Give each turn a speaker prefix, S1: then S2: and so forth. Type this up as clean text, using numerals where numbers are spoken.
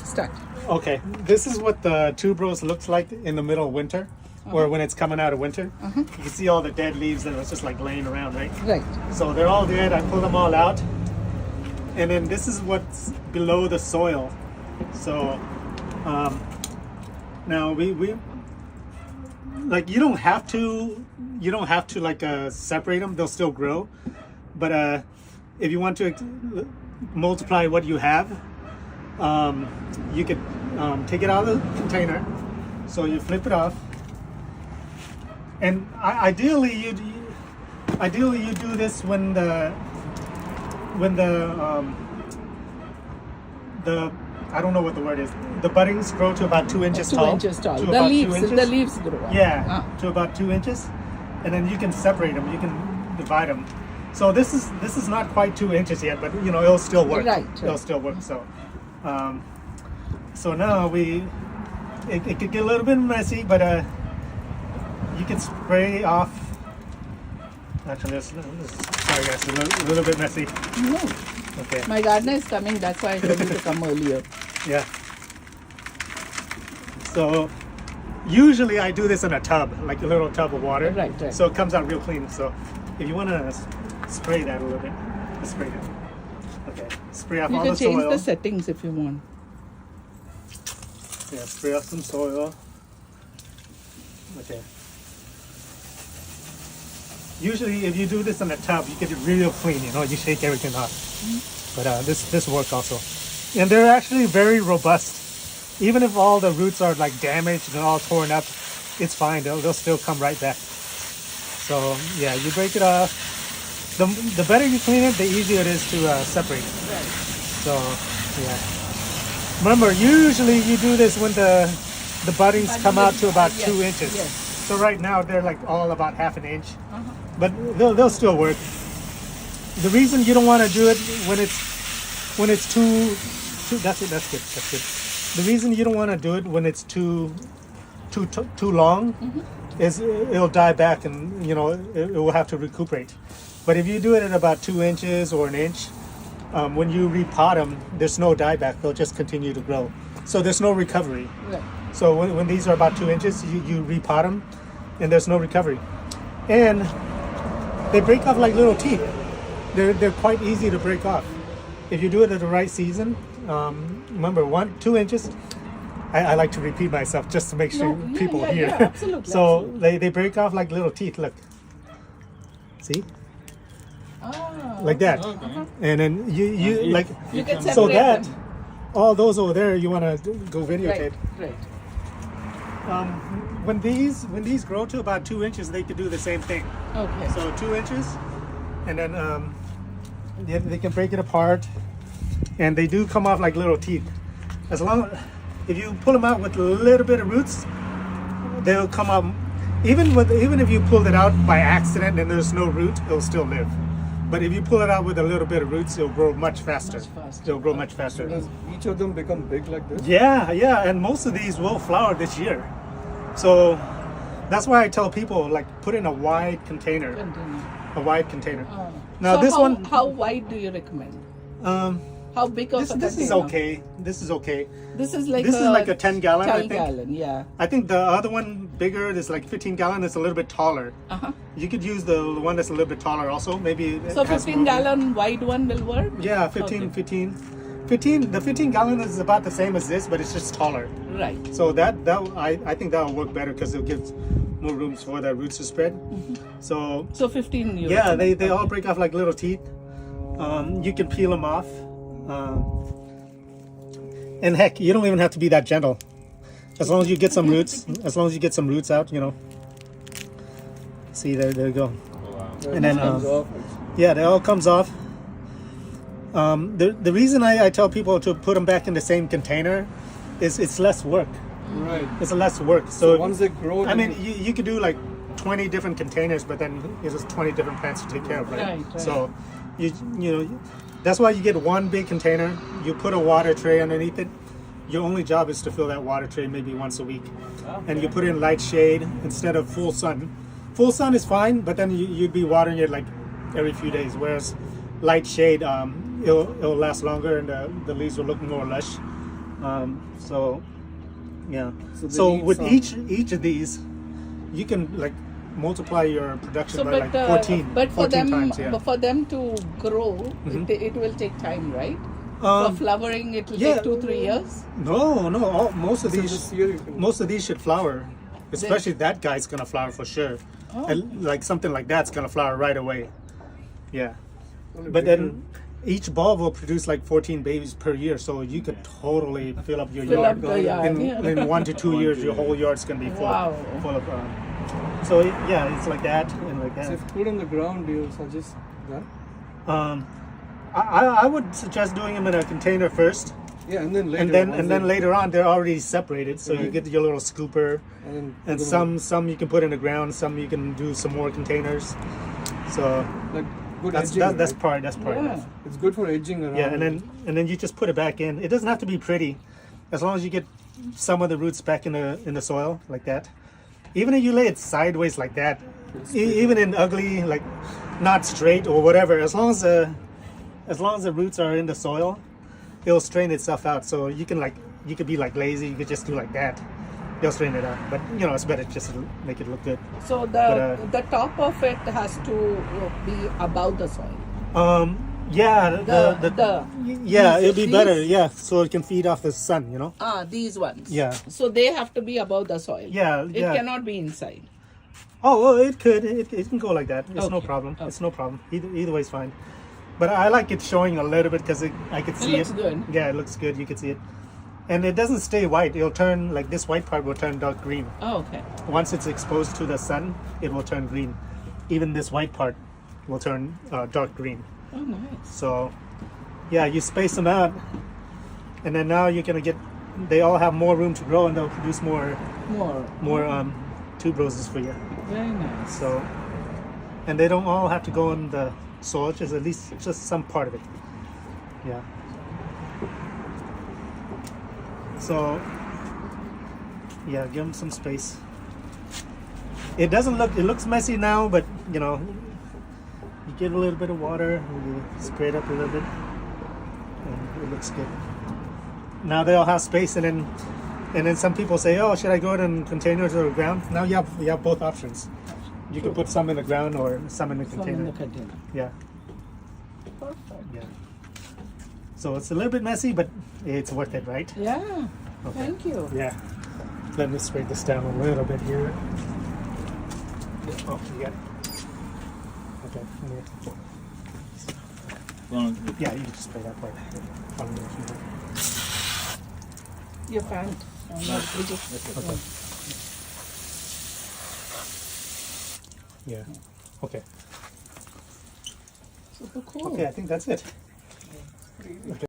S1: start.
S2: Okay, this is what the tuberose looks like in the middle of winter, or when it's coming out of winter. You can see all the dead leaves that are just like laying around, right?
S1: Right.
S2: So they're all dead. I pull them all out, and then this is what's below the soil. So now we like you don't have to like separate them. They'll still grow, but if you want to multiply what you have, you could take it out of the container. So you flip it off, and ideally you do this when the I don't know what the word is. The buddings grow to about 2 inches tall.
S1: 2 inches tall.
S2: To
S1: The
S2: about 2
S1: leaves,
S2: inches.
S1: the leaves grow.
S2: Yeah, to about 2 inches, and then you can separate them. You can divide them. So this is not quite 2 inches yet, but you know it'll still work.
S1: Right.
S2: It'll still work. So, so now it could get a little bit messy, but you can spray off. Actually, this sorry guys, a little bit messy.
S1: No.
S2: Okay.
S1: My gardener is coming. That's why I told you to come earlier.
S2: Yeah. So usually I do this in a tub, like a little tub of water.
S1: Right.
S2: So it comes out real clean. So if you want to spray that a little bit, just spray it. Okay. Spray off
S1: You
S2: all
S1: can
S2: the
S1: change
S2: soil.
S1: the settings if you want.
S2: Yeah, spray off some soil. Okay. Usually if you do this in a tub, you get it real clean, you know, you shake everything off. But this works also. And they're actually very robust. Even if all the roots are like damaged and all torn up, it's fine. They'll still come right back. So yeah, you break it off. The better you clean it, the easier it is to separate.
S1: Right.
S2: So yeah. Remember, usually you do this when the buddings come out to about 2 inches.
S1: Yes.
S2: So right now they're like all about half an inch, but they'll still work. The reason you don't want to do it when it's too that's good. The reason you don't want to do it when it's too long is it'll die back, and you know it will have to recuperate. But if you do it at about 2 inches or an inch, when you repot them, there's no dieback. They'll just continue to grow. So there's no recovery.
S1: Right.
S2: So when these are about 2 inches, you repot them, and there's no recovery. And they break off like little teeth. They're quite easy to break off. If you do it at the right season, remember 2 inches. I like to repeat myself just to make sure people hear.
S1: Yeah, absolutely.
S2: So
S1: absolutely.
S2: they break off like little teeth. Look. See?
S1: Ah,
S2: Like that. And then you like
S1: You can
S2: so
S1: separate
S2: that
S1: them.
S2: all those over there you want to go videotape.
S1: Right.
S2: When these grow to about 2 inches, they could do the same thing.
S1: Okay.
S2: So 2 inches, and then they can break it apart, and they do come off like little teeth. As long if you pull them out with a little bit of roots, they'll come out. Even if you pulled it out by accident and there's no root, it'll still live. But if you pull it out with a little bit of roots, it'll grow much faster. It'll grow much faster.
S3: Does each of them become big like this?
S2: Yeah, and most of these will flower this year. So that's why I tell people, like, put in a wide container. A wide container. Now
S1: so
S2: this one,
S1: how wide do you recommend? How big of a container?
S2: this is okay. This is okay.
S1: This is like
S2: a 10 gallon, I
S1: 10
S2: think.
S1: gallon, yeah.
S2: I think the other one bigger is like 15 gallon. It's a little bit taller. You could use the one that's a little bit taller also. Maybe it
S1: So
S2: has
S1: 15
S2: more room.
S1: gallon wide one will work?
S2: Yeah, 15. The 15 gallon is about the same as this, but it's just taller.
S1: Right.
S2: So I think that will work better because it gives more rooms for the roots to spread. So
S1: 15 you
S2: yeah,
S1: recommend.
S2: they all break off like little teeth. You can peel them off. And heck, you don't even have to be that gentle. As long as you get some roots, out, you know. See, there you go. And then yeah, it all comes off. The reason I tell people to put them back in the same container is it's less work.
S3: Right.
S2: It's less work. So
S3: once they grow,
S2: I mean, you could do like 20 different containers, but then there's 20 different plants to take care of, right?
S1: Right.
S2: So you know, that's why you get one big container. You put a water tray underneath it. Your only job is to fill that water tray maybe once a week, and you put it in light shade instead of full sun. Full sun is fine, but then you'd be watering it like every few days. Whereas light shade, it'll last longer, and the leaves will look more lush. So yeah.
S3: So they
S2: So
S3: need
S2: with
S3: some-
S2: each of these, you can like multiply your production
S1: So,
S2: by like 14,
S1: but for
S2: 14
S1: them,
S2: times. Yeah.
S1: but for them to grow,
S2: Mhm.
S1: it will take time, right? For
S2: Um,
S1: flowering, it will
S2: yeah.
S1: take 2-3 years.
S2: no, most of
S3: So
S2: these
S3: this year you can-
S2: most of these should flower. Especially that guy's gonna flower for sure.
S1: Oh.
S2: And like something like that's gonna flower right away. Yeah.
S3: only
S2: But
S3: bigger-
S2: then each bulb will produce like 14 babies per year, so you could totally fill up your
S1: Fill
S2: yard.
S1: up the yard,
S2: in,
S1: yeah.
S2: in 1 to 2 years, your whole yard's gonna be full,
S1: Wow.
S2: full of. So yeah, it's like that and like
S3: So
S2: that.
S3: if you put on the ground, do you suggest that?
S2: I would suggest doing them in a container first,
S3: Yeah, and then later.
S2: and then later on they're already separated, so you
S3: Right.
S2: get your little scooper,
S3: And
S2: and some you can put in the ground, some you can do some more containers. So
S3: like good
S2: that's
S3: edging.
S2: that's
S3: right?
S2: part
S1: Yeah.
S2: enough.
S3: It's good for edging around.
S2: Yeah, and then you just put it back in. It doesn't have to be pretty, as long as you get some of the roots back in the soil like that. Even if you lay it sideways like that, even in ugly, like not straight or whatever, as long as the roots are in the soil, it'll strain itself out. So you could be like lazy, you could just do like that. They'll strain it out. But it's better just to make it look good.
S1: So
S2: But,
S1: the top of it has to be above the soil.
S2: Yeah, yeah, it'd be
S1: these-
S2: better. Yeah, so it can feed off the sun.
S1: These ones.
S2: Yeah.
S1: So they have to be above the soil.
S2: Yeah,
S1: It
S2: yeah.
S1: cannot be inside.
S2: Oh, well, it could. It can go like that. It's no
S1: Okay,
S2: problem.
S1: okay.
S2: It's no problem. Either way is fine. But I like it showing a little bit because I could see
S1: looks good.
S2: Yeah, it looks good. You can see it. And it doesn't stay white. It'll turn, like this white part will turn dark green.
S1: Oh, okay.
S2: Once it's exposed to the sun, it will turn green. Even this white part will turn dark green.
S1: Oh, nice.
S2: So, yeah, you space them out. And then now you're going to they all have more room to grow and they'll produce more
S1: More.
S2: tuberoses for you.
S1: Very nice.
S2: So, and they don't all have to go in the soil, just at least just some part of it. Yeah. So, yeah, give them some space. It looks messy now, but you get a little bit of water, and you spray it up a little bit, and it looks good. Now they all have space, and then some people say, "Oh, should I grow it in containers or ground?" Now you have both options. You can put some in the ground or some in the
S1: Some
S2: container.
S1: in the container.
S2: Yeah,
S1: Perfect.
S2: yeah. So it's a little bit messy, but it's worth it, right?
S1: Yeah.
S2: Okay.
S1: Thank you.
S2: Yeah. Let me spray this down a little bit here. Oh, you got it. Okay. Yeah, you can just spray that part.
S1: Your pant.
S2: Okay. Yeah. Okay.
S1: Super cool.
S2: Okay, I think that's it. Okay.